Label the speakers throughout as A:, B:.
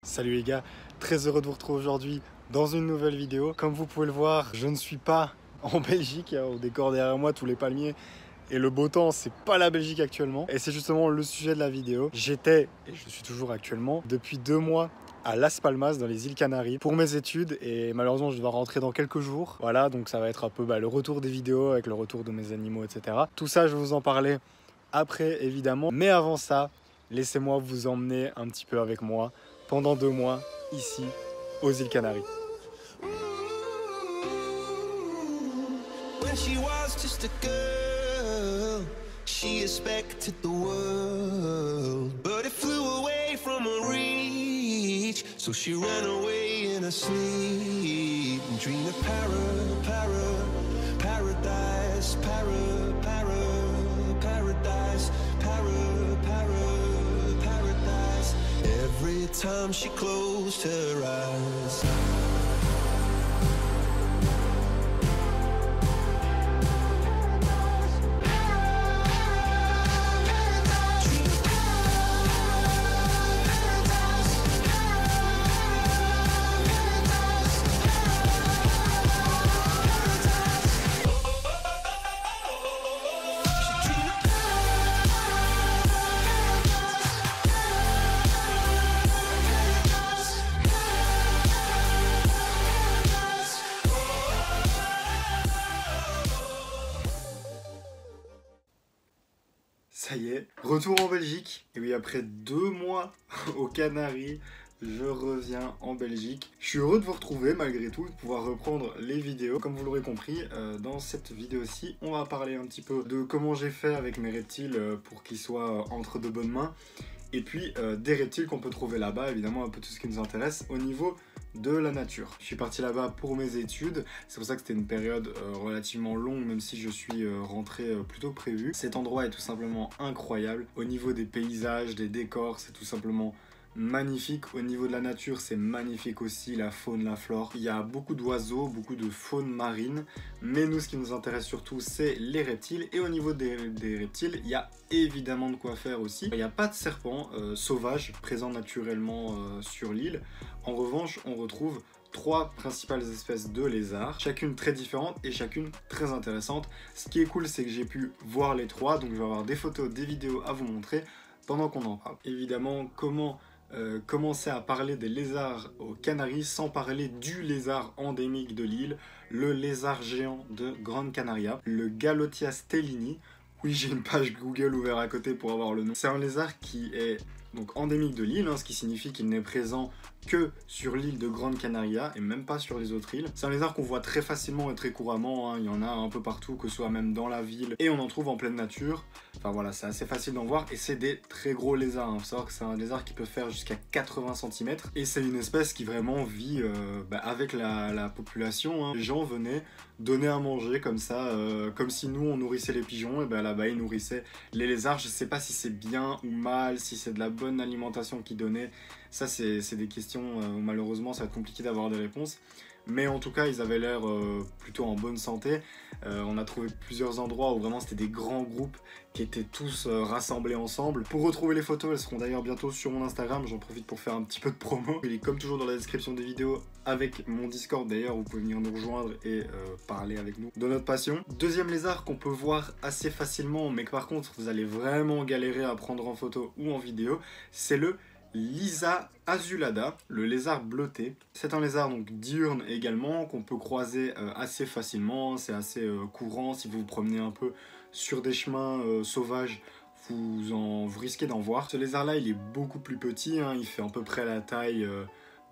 A: Salut les gars, très heureux de vous retrouver aujourd'hui dans une nouvelle vidéo. Comme vous pouvez le voir, je ne suis pas en Belgique, au décor derrière moi, tous les palmiers et le beau temps, c'est pas la Belgique actuellement. Et c'est justement le sujet de la vidéo. J'étais, et je suis toujours actuellement, depuis 2 mois à Las Palmas dans les îles Canaries pour mes études et malheureusement je dois rentrer dans quelques jours. Voilà, donc ça va être un peu le retour des vidéos avec le retour de mes animaux, etc. Tout ça, je vais vous en parler après évidemment. Mais avant ça, laissez-moi vous emmener un petit peu avec moi pendant 2 mois ici aux îles Canaries.
B: When she was just a girl, she expected the world, but it flew away from her reach. So she ran away in her sleep and dreamed of paradise, paradise. Every time she closed her eyes.
A: Ça y est, retour en Belgique. Et oui, après 2 mois aux Canaries, je reviens en Belgique. Je suis heureux de vous retrouver malgré tout, de pouvoir reprendre les vidéos. Comme vous l'aurez compris, dans cette vidéo-ci, on va parler un petit peu de comment j'ai fait avec mes reptiles pour qu'ils soient entre de bonnes mains. Et puis des reptiles qu'on peut trouver là-bas, évidemment un peu tout ce qui nous intéresse au niveau de la nature. Je suis parti là-bas pour mes études, c'est pour ça que c'était une période relativement longue, même si je suis rentré plus tôt que prévu. Cet endroit est tout simplement incroyable. Au niveau des paysages, des décors, c'est tout simplement magnifique. Au niveau de la nature, c'est magnifique aussi, la faune, la flore. Il y a beaucoup d'oiseaux, beaucoup de faune marine, mais nous, ce qui nous intéresse surtout, c'est les reptiles. Et au niveau des reptiles, il y a évidemment de quoi faire aussi. Il n'y a pas de serpents sauvages présents naturellement sur l'île. En revanche, on retrouve 3 principales espèces de lézards, chacune très différente et chacune très intéressante. Ce qui est cool, c'est que j'ai pu voir les 3, donc je vais avoir des photos, des vidéos à vous montrer pendant qu'on en parle. Évidemment, comment commencer à parler des lézards aux Canaries sans parler du lézard endémique de l'île, le lézard géant de Grande Canaria, le Galothia stellini. Oui, j'ai une page Google ouverte à côté pour avoir le nom. C'est un lézard qui est donc endémique de l'île, ce qui signifie qu'il n'est présent que sur l'île de Grande Canaria et même pas sur les autres îles. C'est un lézard qu'on voit très facilement et très couramment, il y en a un peu partout, que ce soit même dans la ville et on en trouve en pleine nature. Enfin voilà, c'est assez facile d'en voir et c'est des très gros lézards. Il faut savoir que c'est un lézard qui peut faire jusqu'à 80 cm et c'est une espèce qui vraiment vit avec la population. Les gens venaient donner à manger comme ça, comme si nous on nourrissait les pigeons, et là-bas ils nourrissaient les lézards. Je sais pas si c'est bien ou mal, si c'est de la bonne alimentation qu'ils donnaient. Ça, c'est des questions où malheureusement ça va être compliqué d'avoir des réponses. Mais en tout cas, ils avaient l'air plutôt en bonne santé. On a trouvé plusieurs endroits où vraiment c'était des grands groupes qui étaient tous rassemblés ensemble. Pour retrouver les photos, elles seront d'ailleurs bientôt sur mon Instagram. J'en profite pour faire un petit peu de promo. Il est comme toujours dans la description des vidéos avec mon Discord d'ailleurs. Vous pouvez venir nous rejoindre et parler avec nous de notre passion. Deuxième lézard qu'on peut voir assez facilement, mais que par contre vous allez vraiment galérer à prendre en photo ou en vidéo, c'est le Lisa azulata, le lézard bleuté. C'est un lézard donc diurne également qu'on peut croiser assez facilement, c'est assez courant si vous vous promenez un peu sur des chemins sauvages, vous risquez d'en voir. Ce lézard là il est beaucoup plus petit, il fait à peu près la taille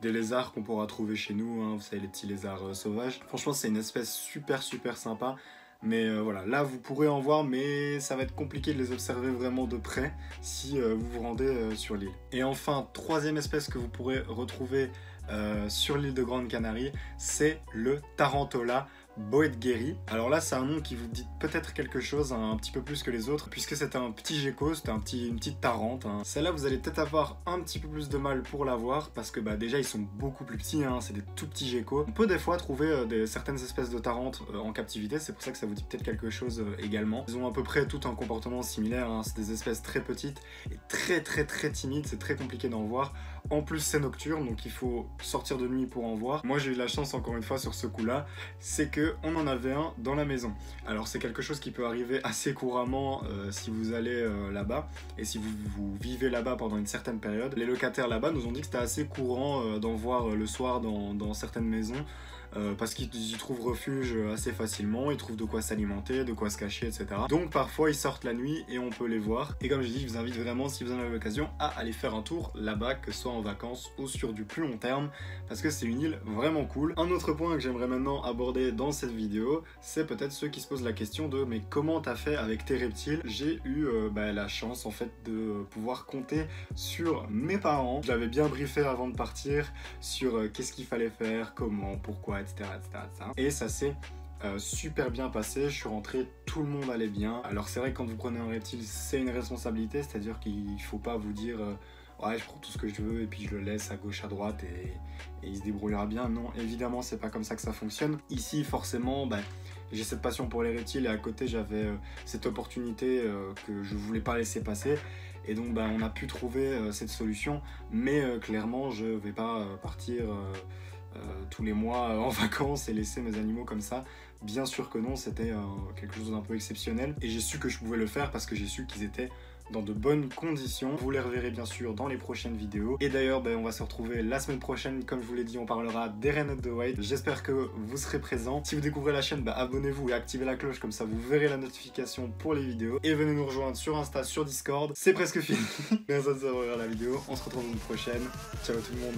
A: des lézards qu'on pourra trouver chez nous, vous savez les petits lézards sauvages. Franchement c'est une espèce super sympa. Mais voilà, là vous pourrez en voir, mais ça va être compliqué de les observer vraiment de près si vous vous rendez sur l'île. Et enfin, troisième espèce que vous pourrez retrouver sur l'île de Grande Canarie, c'est le Tarantula boetgeri. Alors là, c'est un nom qui vous dit peut-être quelque chose, un petit peu plus que les autres, puisque c'est un petit gecko, c'est une petite tarente. Celle-là, vous allez peut-être avoir un petit peu plus de mal pour la voir, parce que déjà, ils sont beaucoup plus petits, c'est des tout petits geckos. On peut des fois trouver certaines espèces de tarentes en captivité, c'est pour ça que ça vous dit peut-être quelque chose également. Ils ont à peu près tout un comportement similaire, c'est des espèces très petites et très timides, c'est très compliqué d'en voir. En plus c'est nocturne, donc il faut sortir de nuit pour en voir. Moi j'ai eu la chance encore une fois sur ce coup là, c'est que on en avait un dans la maison. Alors c'est quelque chose qui peut arriver assez couramment si vous allez là-bas, et si vous vivez là-bas pendant une certaine période. Les locataires là-bas nous ont dit que c'était assez courant d'en voir le soir dans certaines maisons. Parce qu'ils y trouvent refuge assez facilement, ils trouvent de quoi s'alimenter, de quoi se cacher, etc. Donc parfois ils sortent la nuit et on peut les voir. Et comme je dis, je vous invite vraiment, si vous en avez l'occasion, à aller faire un tour là-bas, que ce soit en vacances ou sur du plus long terme, parce que c'est une île vraiment cool. Un autre point que j'aimerais maintenant aborder dans cette vidéo, c'est peut-être ceux qui se posent la question de mais comment t'as fait avec tes reptiles? J'ai eu la chance en fait de pouvoir compter sur mes parents. Je l'avais bien briefé avant de partir sur qu'est-ce qu'il fallait faire, comment, pourquoi, etc. Et ça s'est super bien passé, je suis rentré, tout le monde allait bien. Alors c'est vrai que quand vous prenez un reptile, c'est une responsabilité, c'est-à-dire qu'il faut pas vous dire ouais je prends tout ce que je veux et puis je le laisse à gauche à droite et il se débrouillera bien. Non, évidemment c'est pas comme ça que ça fonctionne. Ici forcément j'ai cette passion pour les reptiles et à côté j'avais cette opportunité que je voulais pas laisser passer. Et donc on a pu trouver cette solution, mais clairement je vais pas partir tous les mois en vacances et laisser mes animaux comme ça. Bien sûr que non, c'était quelque chose d'un peu exceptionnel et j'ai su que je pouvais le faire parce que j'ai su qu'ils étaient dans de bonnes conditions. Vous les reverrez bien sûr dans les prochaines vidéos. Et d'ailleurs, on va se retrouver la semaine prochaine. Comme je vous l'ai dit, on parlera des Reindeer de White. J'espère que vous serez présents. Si vous découvrez la chaîne, abonnez-vous et activez la cloche, comme ça vous verrez la notification pour les vidéos. Et venez nous rejoindre sur Insta, sur Discord. C'est presque fini. Merci de regarder la vidéo. On se retrouve dans une prochaine. Ciao tout le monde.